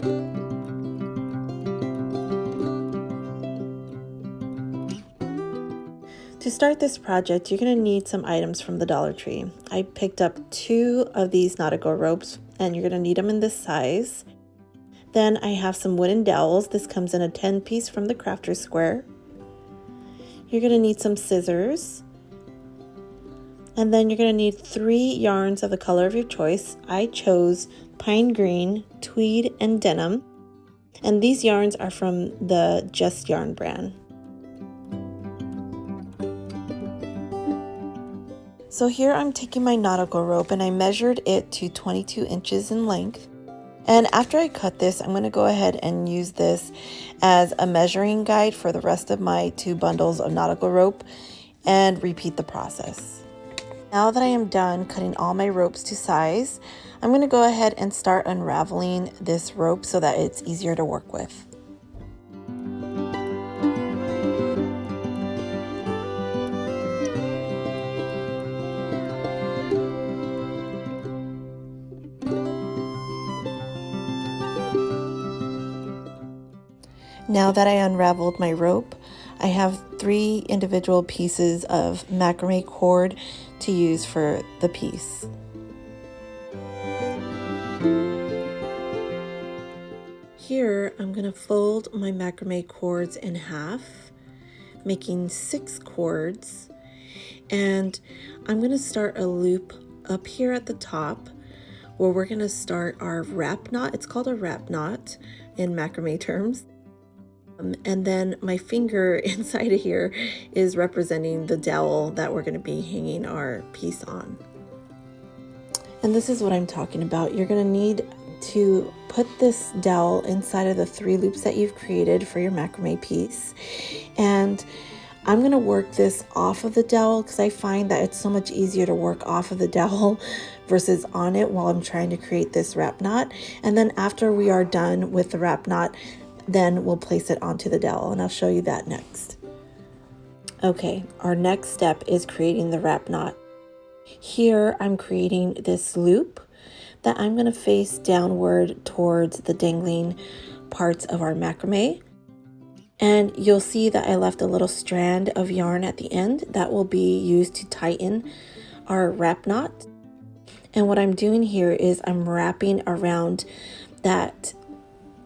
To start this project, you're going to need some items from the Dollar Tree. I picked up 2 of these nautical ropes, and you're going to need them in this size. Then I have some wooden dowels. This comes in a 10-piece from the Crafter's Square. You're going to need some scissors. And then you're going to need 3 yarns of the color of your choice. I chose pine green, tweed, and denim. And these yarns are from the Just Yarn brand. So here I'm taking my nautical rope and I measured it to 22 inches in length. And after I cut this, I'm going to go ahead and use this as a measuring guide for the rest of my 2 bundles of nautical rope and repeat the process. Now that I am done cutting all my ropes to size, I'm going to go ahead and start unraveling this rope so that it's easier to work with. Now that I unraveled my rope, I have 3 individual pieces of macrame cord to use for the piece. Here, I'm going to fold my macrame cords in half, making 6 cords, and I'm going to start a loop up here at the top where we're going to start our wrap knot. It's called a wrap knot in macrame terms. And then my finger inside of here is representing the dowel that we're going to be hanging our piece on. And this is what I'm talking about. You're going to need to put this dowel inside of the 3 loops that you've created for your macrame piece. And I'm going to work this off of the dowel because I find that it's so much easier to work off of the dowel versus on it while I'm trying to create this wrap knot. And then after we are done with the wrap knot, then we'll place it onto the dowel, and I'll show you that next. Okay, our next step is creating the wrap knot. Here I'm creating this loop that I'm going to face downward towards the dangling parts of our macrame. And you'll see that I left a little strand of yarn at the end that will be used to tighten our wrap knot. And what I'm doing here is I'm wrapping around that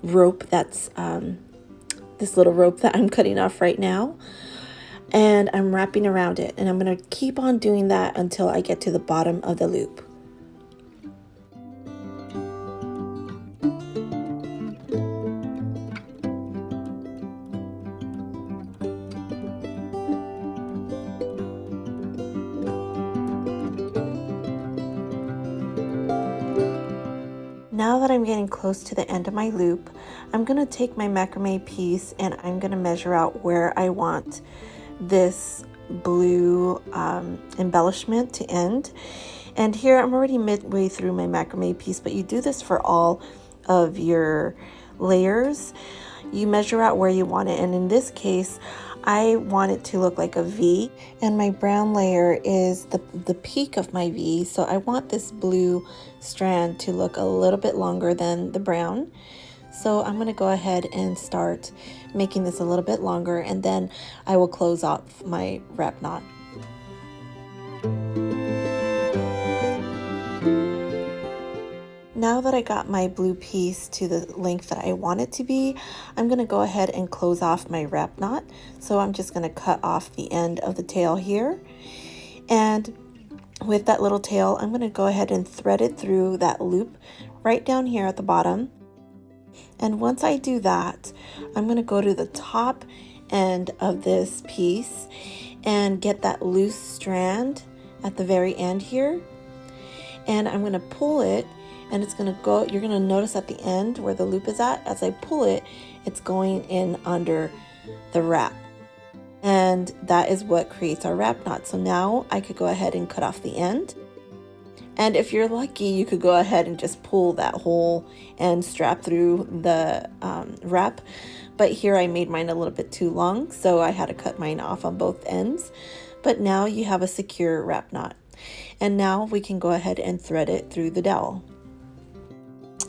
rope that's this little rope that I'm cutting off right now, and I'm wrapping around it, and I'm going to keep on doing that until I get to the bottom of the loop. Now that I'm getting close to the end of my loop, I'm going to take my macrame piece and I'm going to measure out where I want this blue embellishment to end. And here I'm already midway through my macrame piece, but you do this for all of your layers. You measure out where you want it, and in this case I want it to look like a V, and my brown layer is the peak of my V, so I want this blue strand to look a little bit longer than the brown. So I'm going to go ahead and start making this a little bit longer, and then I will close off my wrap knot. Now that I got my blue piece to the length that I want it to be, I'm going to go ahead and close off my wrap knot. So I'm just going to cut off the end of the tail here. And with that little tail, I'm going to go ahead and thread it through that loop right down here at the bottom. And once I do that, I'm going to go to the top end of this piece and get that loose strand at the very end here. And I'm going to pull it, and it's going to go, you're going to notice at the end where the loop is at, as I pull it, it's going in under the wrap. And that is what creates our wrap knot. So now I could go ahead and cut off the end. And if you're lucky, you could go ahead and just pull that whole end strap through the wrap. But here I made mine a little bit too long, so I had to cut mine off on both ends. But now you have a secure wrap knot. And now we can go ahead and thread it through the dowel.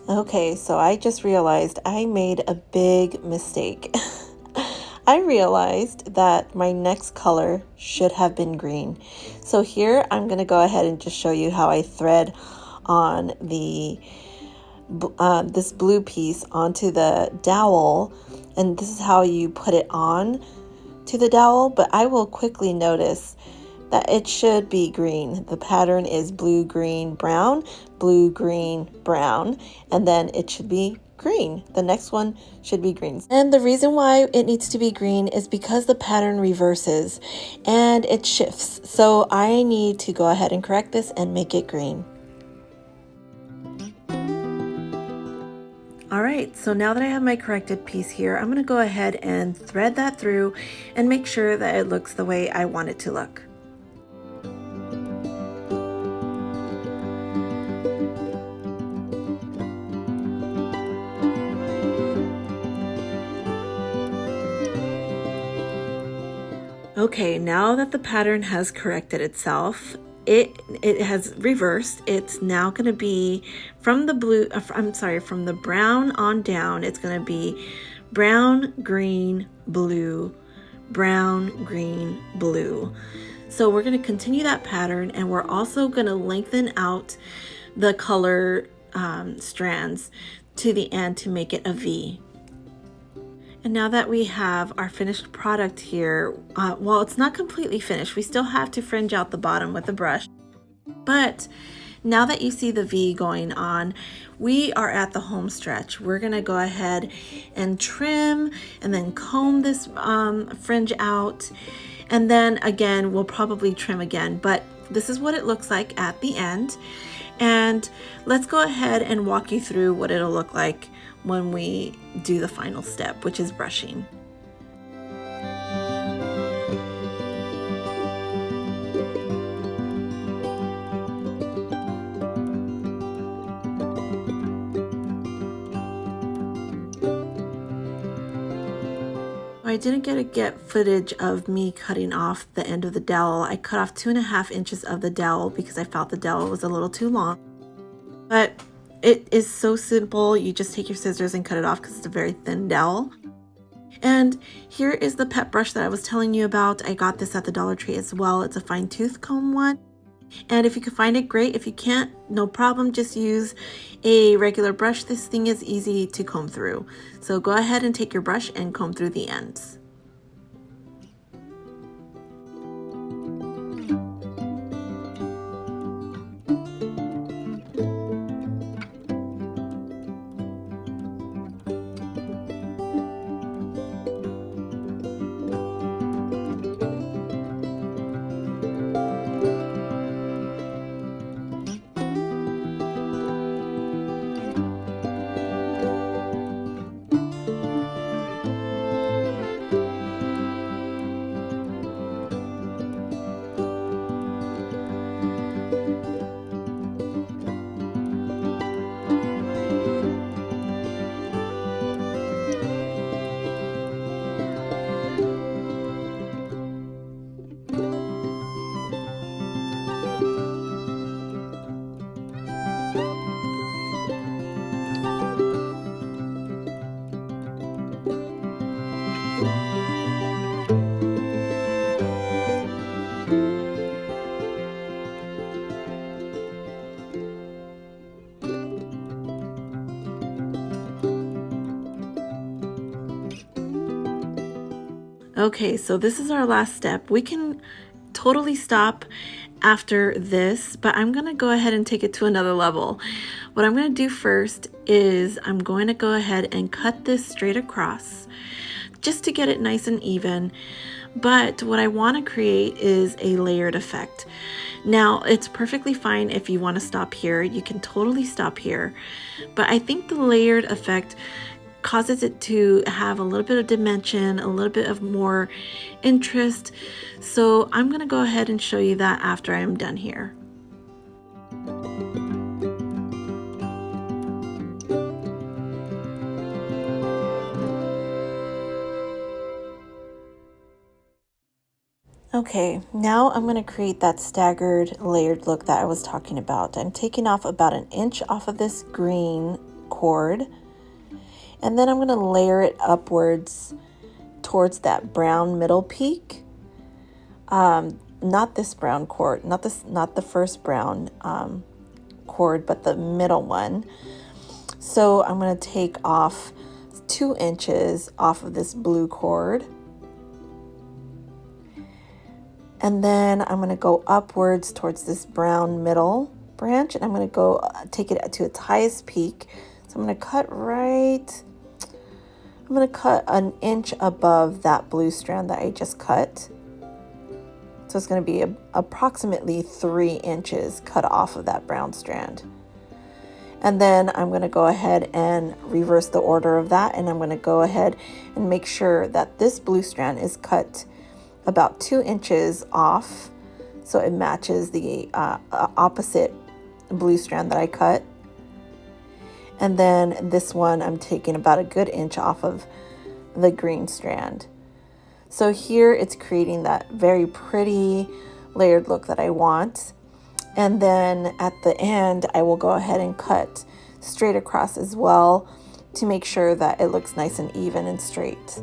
Okay, so I just realized I made a big mistake. I realized that my next color should have been green. So here I'm going to go ahead and just show you how I thread on the this blue piece onto the dowel, and this is how you put it on to the dowel, but I will quickly notice that it should be green. The pattern is blue, green, brown, blue, green, brown, and then it should be green. The next one should be green. And the reason why it needs to be green is because the pattern reverses and it shifts. So I need to go ahead and correct this and make it green. All right, so now that I have my corrected piece here, I'm gonna go ahead and thread that through and make sure that it looks the way I want it to look. Okay, now that the pattern has corrected itself, it has reversed. It's now going to be from the from the brown on down, it's going to be brown, green, blue, brown, green, blue. So we're going to continue that pattern, and we're also going to lengthen out the color strands to the end to make it a V. And now that we have our finished product here, well, it's not completely finished. We still have to fringe out the bottom with the brush. But now that you see the V going on, we are at the home stretch. We're gonna go ahead and trim and then comb this fringe out. And then again, we'll probably trim again, but this is what it looks like at the end. And let's go ahead and walk you through what it'll look like when we do the final step, which is brushing. I didn't get footage of me cutting off the end of the dowel. I cut off 2.5 inches of the dowel because I felt the dowel was a little too long. But it is so simple. You just take your scissors and cut it off because it's a very thin dowel. And here is the pet brush that I was telling you about. I got this at the Dollar Tree as well. It's a fine tooth comb one. And if you can find it, great. If you can't, no problem. Just use a regular brush. This thing is easy to comb through. So go ahead and take your brush and comb through the ends. Okay, so this is our last step. We can totally stop after this, but I'm gonna go ahead and take it to another level. What I'm gonna do first is I'm going to go ahead and cut this straight across just to get it nice and even. But what I want to create is a layered effect. Now, it's perfectly fine if you want to stop here. You can totally stop here. But I think the layered effect causes it to have a little bit of dimension, a little bit of more interest. So I'm going to go ahead and show you that after I'm done here. Okay, now I'm going to create that staggered layered look that I was talking about. I'm taking off about 1 inch off of this green cord. And then I'm going to layer it upwards towards that brown middle peak. Not this brown cord, not the first brown cord, but the middle one. So I'm going to take off 2 inches off of this blue cord. And then I'm going to go upwards towards this brown middle branch, and I'm going to go take it to its highest peak. So I'm going to cut an inch above that blue strand that I just cut. So it's going to be approximately 3 inches cut off of that brown strand. And then I'm going to go ahead and reverse the order of that, and I'm going to go ahead and make sure that this blue strand is cut about 2 inches off, so it matches the opposite blue strand that I cut. And then this one I'm taking about a good inch off of the green strand. So here it's creating that very pretty layered look that I want. And then at the end, I will go ahead and cut straight across as well to make sure that it looks nice and even and straight.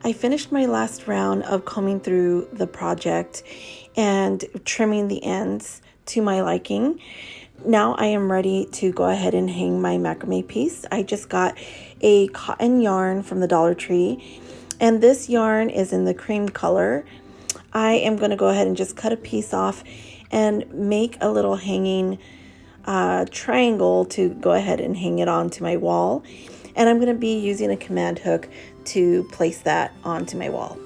I finished my last round of combing through the project and trimming the ends to my liking. Now I am ready to go ahead and hang my macrame piece. I just got a cotton yarn from the Dollar Tree, and this yarn is in the cream color. I am going to go ahead and just cut a piece off and make a little hanging triangle to go ahead and hang it onto my wall. And I'm going to be using a command hook to place that onto my wall.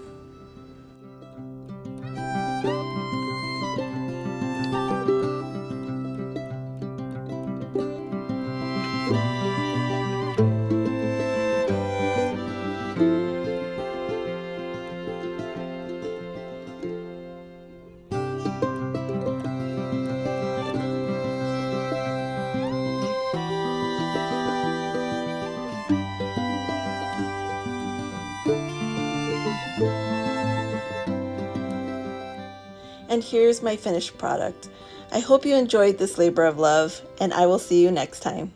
And here's my finished product. I hope you enjoyed this labor of love, and I will see you next time.